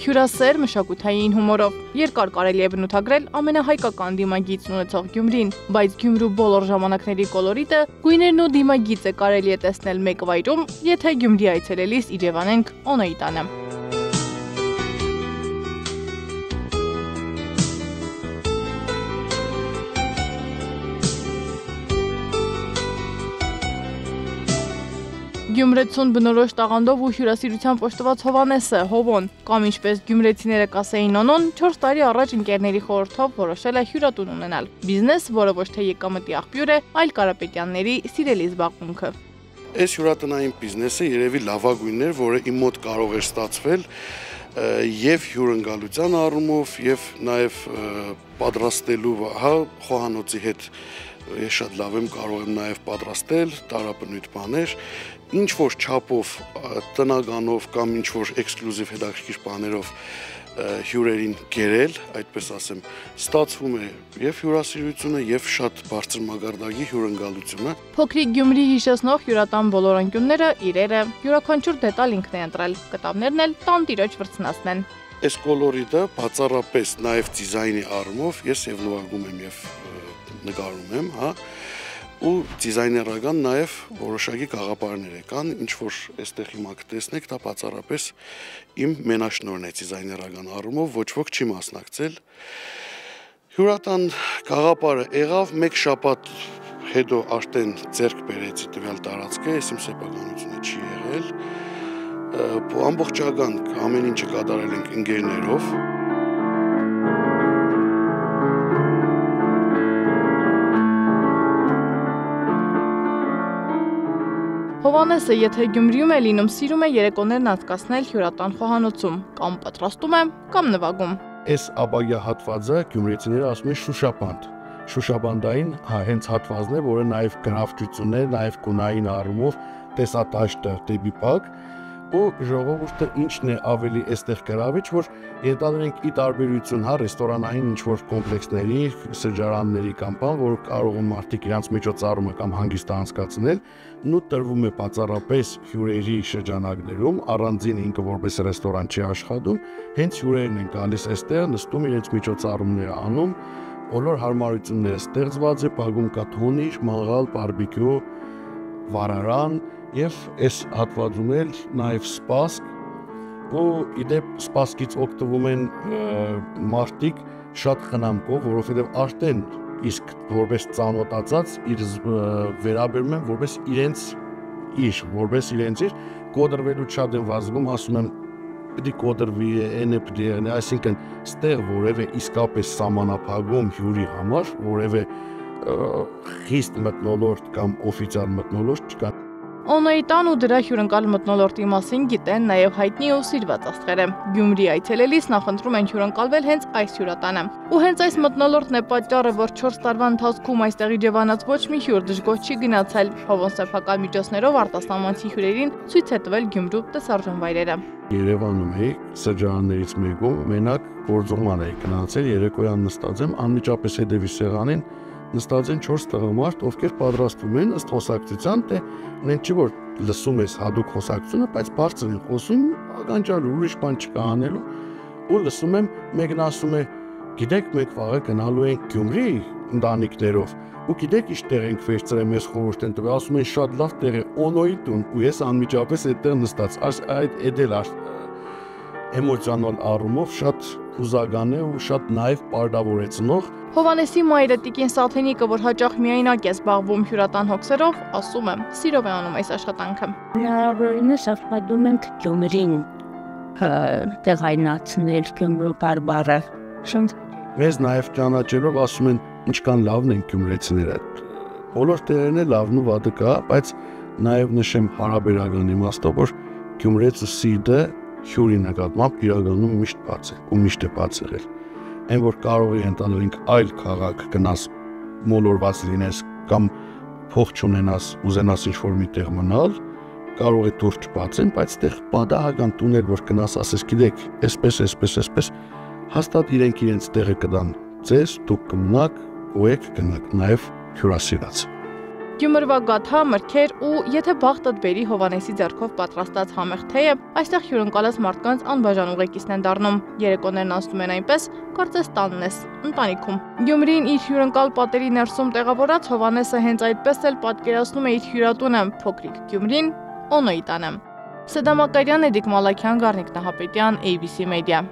հյուրասեր մշակութային հումորով։ Երկար կարելի է բնութագրել ամենահայկական դիմագիծն ունեցող Գյումրին, բայց Գյումրու բոլոր ժամանակների կոլորիտը, գույներն ու դիմագիծը կարելի է տեսնել մեկ վայրում, եթե Գյումրի այցելելիս իջևանենք Օնոյի տանը։ Գյումրեցուն բնորոշ տաղանդով ու հյուրասիրությամբ օժտված Հովհաննեսը, Հովոն, կամ ինչպես գյումրեցիները կասեին Օնոն, 4 տարի առաջ ընկերների խորհրդով որոշել է հյուրատուն ունենալ։ Բիզնես, որը ոչ թե եկամտի աղբյուր է, այլ Կարապետյանների սիրելի զբաղմունքը։ Այս հյուրատնային բիզնեսը երևի լավագույնն էր, որը իմ մոտ կարող էր ստացվել եւ հյուրընկալության առումով եւ նաեւ պատրաստելու խոհանոցի հետ ես շատ լավ եմ կարող եմ նաև պատրաստել տարաբնույթ բաներ, ինչ որ չափով տնականով կամ ինչ որ էքսկլյուզիվ հետաքրքիր բաներով հյուրերին գերել, այդպես ասեմ, ստացվում է եւ հյուրասիրությունը եւ շատ բարձր մակարդակի հյուրընկալությունը։ Փոքրիկ Գյումրի հիշեցնող հյուրատան բոլոր անկյունները իրերը, յուրաքանչյուր դետալ ինքն է ընտրել, կտավներն էլ տանտիրոջ վրձնածն են։ Այս կոլորիտը բացառապես նաև դիզայնի առումով ես եւ նվագում եմ եւ նկարում եմ, ու դիզայներական նաև որոշակի գաղափարներ կան, ինչ որ այստեղ հիմա կտեսնեք, դա բացառապես իմ մենաշնորհն է դիզայներական առումով, ոչ ոք չի մասնակցել։ Հյուրատան գաղափարը եղավ, մեկ շաբաթ հետո արդեն ձեռք բերեցի տվյալ տարածքը, ես իմ սեփականությունը չի եղել, ամբողջական ամեն ինչը կատարել ենք ընկերներով։ Հովհաննեսը, եթե Գյումրիում է լինում, սիրում է երեկոներն անցկացնել հյուրատան խոհանոցում, կամ պատրաստում է, կամ նվագում։ Այս ապագա հատվածը գյումրեցիները ասում են շուշաբանդ։ Շուշաբանդային հենց հատվածն է, որը նաև գրավչությունն է, նաև գունային առումով տեսատաշտը դեպի բակ, ու ժողովուրդը ինչն է ավելի այստեղ գրավիչ, որ ենթադրենք ի տարբերություն ռեստորանային ինչ-որ կոմպլեքսների, սրճարանների կամ բան, որ կարող են մարդիկ իրենց միջոցառումը կամ հանգիստը անցկացնել, նու տրվում է բացառապես հյուրերի շրջանակներում, առանձին ինքը որպես ռեստորան չի աշխատում, հենց հյուրերն են գալիս այստեղ, նստում իրենց միջոցառումները անում, բոլոր հարմարությունները ստեղծված է, բակում կա թոնիր, մաղալ, բարբեկյու, վարարան եւ այս հատվածում էլ նաեւ սպասք ու իդեպ սպասքից օգտվում են մարդիկ շատ խնամքով, որովհետեւ արդեն իսկ որպես ծանոթացած իր վերաբերում են որպես իրենց կոդրվելու շատ են վազգում, ասում են պիտի կոդրվի NPD, այսինքն ստեղ որևէ իսկապես սահմանափակում հյուրի համար, որևէ խիստ մթնոլորտ կամ օֆիցիալ մթնոլորտ չկա։ Օնոյի տան ու դրա հյուրընկալ մթնոլորտի մասին գիտեն նաև հայտնի ու սիրված աստղերը։ Գյումրի այցելելիս նախընտրում են հյուրընկալվել հենց այս հյուրատանը։ Ու հենց այս մթնոլորտն է պատճառը, որ 4 տարվա ընթացքում այստեղ իջևանած ոչ մի հյուր դժգոհ չի գնացել։ Հովոն սեփական միջոցներով արտասահմանցի հյուրերին ցույց է տվել Գյումրու տեսարժան վայրերը։ Երևանում էի սրճարաններից մեկում մենակ գործողման էի գնացել, երեկոյան նստած եմ, անմիջապես հետևի սեղանին նստած են 4 տղամարդ, ովքեր պատրաստվում են ըստ խոսակցության, թե նեն չի որ լսում ես հadoop խոսակցությունը, բայց բարձր են խոսում, ականջալու ուրիշ բան չկա անելու, ու լսում եմ մեկն ասում է, գիտեք, մենք վաղը գնալու ենք Գյումրի ընտանիքներով, ու գիտեք ինչ տեղ ենք վերցրել, մեզ խորհուրդ են տվել, ասում են շատ լավ տեղ է, Օնոյի տուն, ու ես անմիջապես այդտեղ նստած, այդ էլ էմոցիոնալ առումով շատ հուզական է ու շատ նաև պարտավորեցնող։ Հովհաննեսի մայրը Տիկին Սաթենիկը, որ հաճախ միայնակ է զբաղվում հյուրատան հոգսերով, ասում է, սիրով է անում այս աշխատանքը։ Հնարավորինս աշխատում ենք Գյումրին տեղայնացնել Գյումրու բարբառը։ Մեզ նաև ճանաչելով ասում են ինչքան լավն են գյումրեցիները։ Բոլոր տեղերն էլ լավն ու վատը կա, բայց նաև նշեմ հարաբերական իմաստով, որ գյումրեցու սիրտը հյուրի նկատմամբ իրականում միշտ բաց է ու միշտ է բաց եղել։ Այն որ կարող է ընտանենք այլ քաղաք գնաս մոլորված լինես կամ փող չունենաս, ուզենաս ինչ-որ մի տեղ մնալ, կարող է դուր չբացեն, բայց այդտեղ պատահական տուներ որ գնաս ասես գիտեք, այսպես, հաստատ իրենց տեղը կտան ձեզ, դուք կմնաք ու եք գնաք նաև հյուրասիրած։ Գյումրվա գաթա, մրգեր ու եթե բախտդ բերի Հովանեսի ձեռքով պատրաստած համեղ թեյը, այստեղ հյուրընկալած մարդկանց անբաժան ուղեկիցն են դառնում։ Երեկոներն անցնում են այնպես, կարծես տանն ես, ընտանիքում։ Գյումրին իր հյուրընկալ պատերի ներսում տեղավորած Հովանեսը հենց այդպես էլ պատկերացնում է իր հյուրատունը, փոքրիկ Գյումրին, Օնոյի տանը։ Սեդա Մակարյան, Էդիկ Մալաքյան, Գառնիկ Նահապետյան, ABC Media։